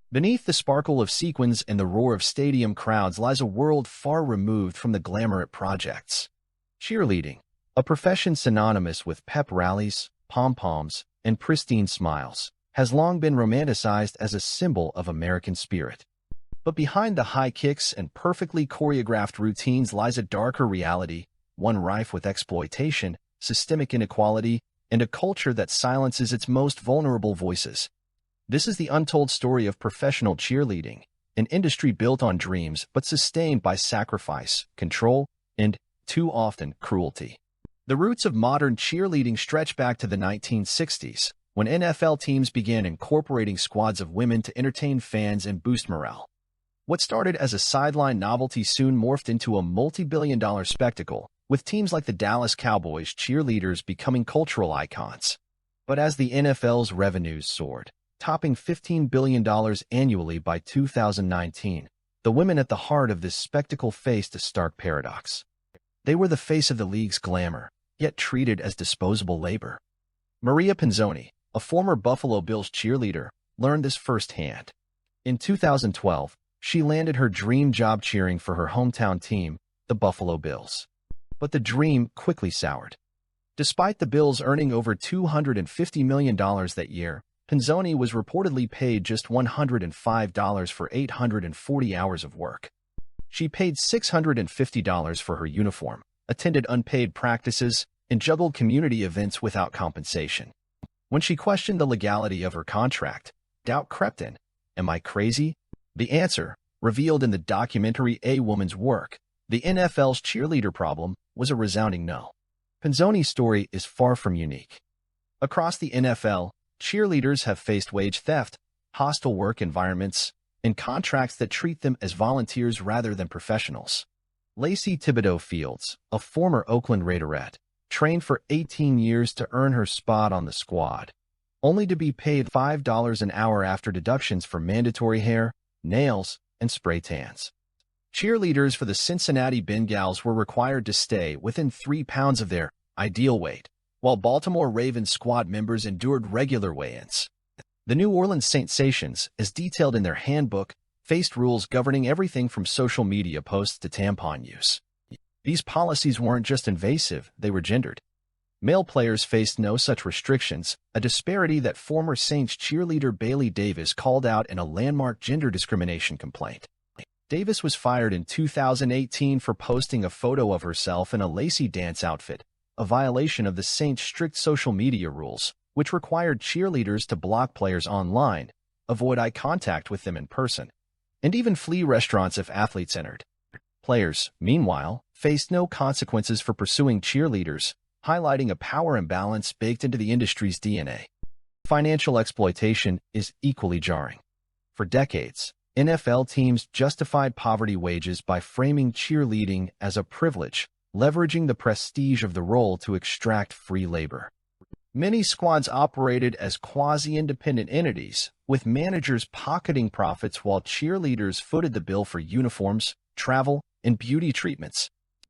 Beneath the sparkle of sequins and the roar of stadium crowds lies a world far removed from the glamour it projects. Cheerleading, a profession synonymous with pep rallies, pom-poms, and pristine smiles, has long been romanticized as a symbol of American spirit. But behind the high kicks and perfectly choreographed routines lies a darker reality, one rife with exploitation, systemic inequality, and a culture that silences its most vulnerable voices. This is the untold story of professional cheerleading, an industry built on dreams but sustained by sacrifice, control, and, too often, cruelty. The roots of modern cheerleading stretch back to the 1960s, when NFL teams began incorporating squads of women to entertain fans and boost morale. What started as a sideline novelty soon morphed into a multi-billion-dollar spectacle, with teams like the Dallas Cowboys cheerleaders becoming cultural icons. But as the NFL's revenues soared, topping $15 billion annually by 2019, the women at the heart of this spectacle faced a stark paradox. They were the face of the league's glamour, yet treated as disposable labor. Maria Pinzoni, a former Buffalo Bills cheerleader, learned this firsthand. In 2012, she landed her dream job cheering for her hometown team, the Buffalo Bills. But the dream quickly soured. Despite the Bills earning over $250 million that year, Pinzoni was reportedly paid just $105 for 840 hours of work. She paid $650 for her uniform, attended unpaid practices, and juggled community events without compensation. When she questioned the legality of her contract, doubt crept in. Am I crazy? The answer, revealed in the documentary A Woman's Work, The NFL's Cheerleader Problem, was a resounding no. Pinzoni's story is far from unique. Across the NFL, cheerleaders have faced wage theft, hostile work environments, and contracts that treat them as volunteers rather than professionals. Lacey Thibodeau Fields, a former Oakland Raiderette, trained for 18 years to earn her spot on the squad, only to be paid $5 an hour after deductions for mandatory hair, nails, and spray tans. Cheerleaders for the Cincinnati Bengals were required to stay within 3 pounds of their ideal weight, while Baltimore Ravens squad members endured regular weigh-ins. The New Orleans Saints, as detailed in their handbook, faced rules governing everything from social media posts to tampon use. These policies weren't just invasive, they were gendered. Male players faced no such restrictions, a disparity that former Saints cheerleader Bailey Davis called out in a landmark gender discrimination complaint. Davis was fired in 2018 for posting a photo of herself in a lacy dance outfit, a violation of the Saints' strict social media rules, which required cheerleaders to block players online, avoid eye contact with them in person, and even flee restaurants if athletes entered. Players, meanwhile, faced no consequences for pursuing cheerleaders, highlighting a power imbalance baked into the industry's DNA. Financial exploitation is equally jarring. For decades, NFL teams justified poverty wages by framing cheerleading as a privilege, leveraging the prestige of the role to extract free labor. Many squads operated as quasi-independent entities, with managers pocketing profits while cheerleaders footed the bill for uniforms, travel, and beauty treatments.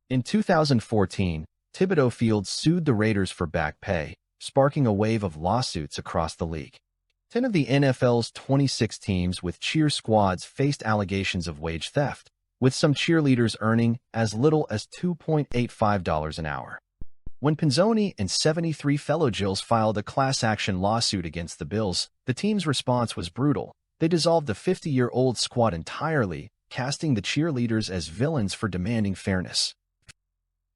In 2014, Thibodeau Fields sued the Raiders for back pay, sparking a wave of lawsuits across the league. 10 of the NFL's 26 teams with cheer squads faced allegations of wage theft, with some cheerleaders earning as little as $2.85 an hour. When Pinzoni and 73 fellow Jills filed a class-action lawsuit against the Bills, the team's response was brutal. They dissolved the 50-year-old squad entirely, casting the cheerleaders as villains for demanding fairness.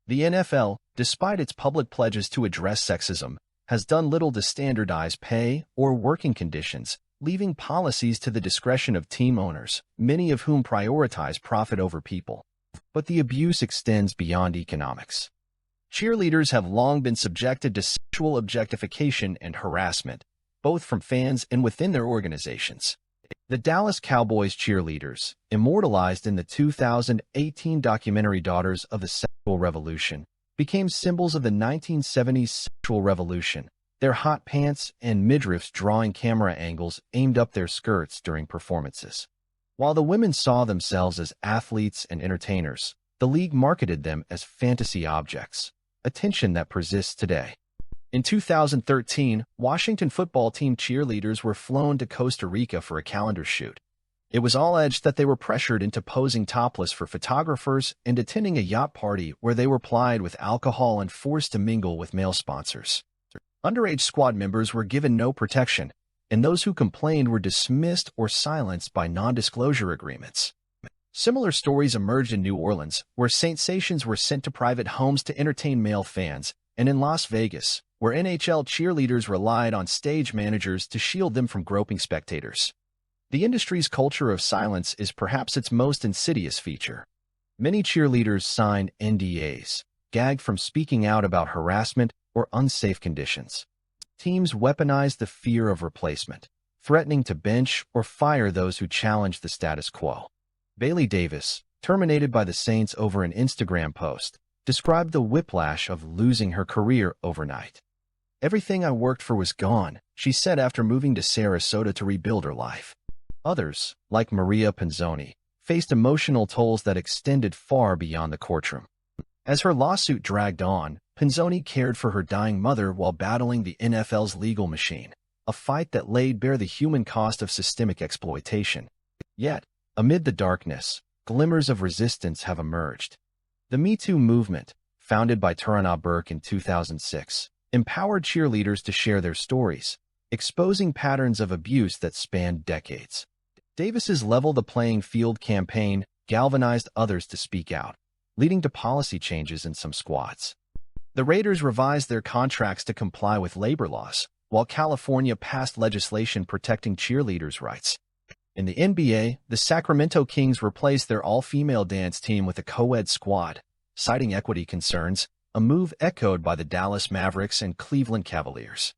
The NFL, despite its public pledges to address sexism, has done little to standardize pay or working conditions, leaving policies to the discretion of team owners, many of whom prioritize profit over people. But the abuse extends beyond economics. Cheerleaders have long been subjected to sexual objectification and harassment, both from fans and within their organizations. The Dallas Cowboys cheerleaders, immortalized in the 2018 documentary Daughters of the Sexual Revolution, became symbols of the 1970s sexual revolution, their hot pants and midriffs drawing camera angles aimed up their skirts during performances. While the women saw themselves as athletes and entertainers, the league marketed them as fantasy objects, a tension that persists today. In 2013, Washington football team cheerleaders were flown to Costa Rica for a calendar shoot, It was all alleged that they were pressured into posing topless for photographers and attending a yacht party where they were plied with alcohol and forced to mingle with male sponsors. Underage squad members were given no protection, and those who complained were dismissed or silenced by non-disclosure agreements. Similar stories emerged in New Orleans, where sensations were sent to private homes to entertain male fans, and in Las Vegas, where NHL cheerleaders relied on stage managers to shield them from groping spectators. The industry's culture of silence is perhaps its most insidious feature. Many cheerleaders signed NDAs, gagged from speaking out about harassment or unsafe conditions. Teams weaponized the fear of replacement, threatening to bench or fire those who challenged the status quo. Bailey Davis, terminated by the Saints over an Instagram post, described the whiplash of losing her career overnight. "Everything I worked for was gone," she said after moving to Sarasota to rebuild her life. Others, like Maria Pinzoni, faced emotional tolls that extended far beyond the courtroom. As her lawsuit dragged on, Pinzoni cared for her dying mother while battling the NFL's legal machine, a fight that laid bare the human cost of systemic exploitation. Yet, amid the darkness, glimmers of resistance have emerged. The Me Too movement, founded by Tarana Burke in 2006, empowered cheerleaders to share their stories, exposing patterns of abuse that spanned decades. Davis's Level the Playing Field campaign galvanized others to speak out, leading to policy changes in some squads. The Raiders revised their contracts to comply with labor laws, while California passed legislation protecting cheerleaders' rights. In the NBA, the Sacramento Kings replaced their all-female dance team with a co-ed squad, citing equity concerns, a move echoed by the Dallas Mavericks and Cleveland Cavaliers.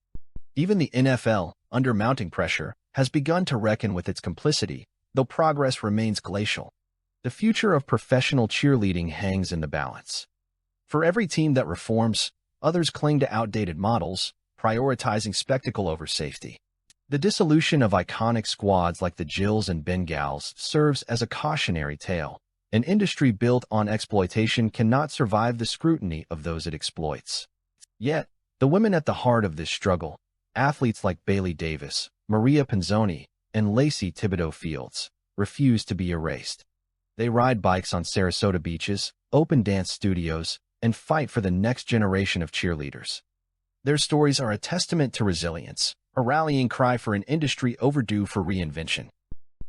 Even the NFL, under mounting pressure, has begun to reckon with its complicity, though progress remains glacial. The future of professional cheerleading hangs in the balance. For every team that reforms, others cling to outdated models, prioritizing spectacle over safety. The dissolution of iconic squads like the Jills and Bengals serves as a cautionary tale. An industry built on exploitation cannot survive the scrutiny of those it exploits. Yet, the women at the heart of this struggle, athletes like Bailey Davis, Maria Pinzoni, and Lacey Thibodeau Fields, refuse to be erased. They ride bikes on Sarasota beaches, open dance studios, and fight for the next generation of cheerleaders. Their stories are a testament to resilience, a rallying cry for an industry overdue for reinvention.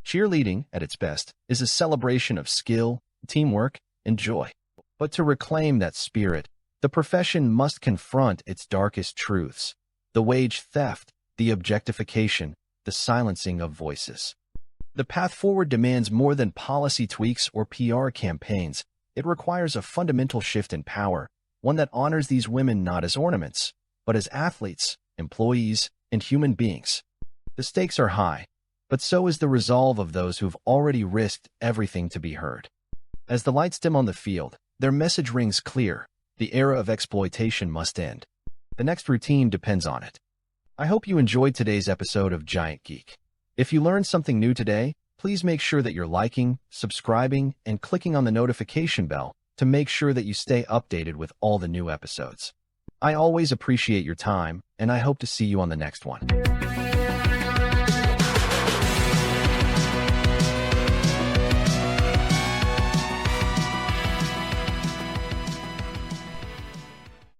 Cheerleading, at its best, is a celebration of skill, teamwork, and joy. But to reclaim that spirit, the profession must confront its darkest truths: the wage theft, the objectification, the silencing of voices. The path forward demands more than policy tweaks or PR campaigns. It requires a fundamental shift in power, one that honors these women not as ornaments, but as athletes, employees, and human beings. The stakes are high, but so is the resolve of those who've already risked everything to be heard. As the lights dim on the field, their message rings clear: the era of exploitation must end. The next routine depends on it. I hope you enjoyed today's episode of Giant Geek. If you learned something new today, please make sure that you're liking, subscribing, and clicking on the notification bell to make sure that you stay updated with all the new episodes. I always appreciate your time, and I hope to see you on the next one.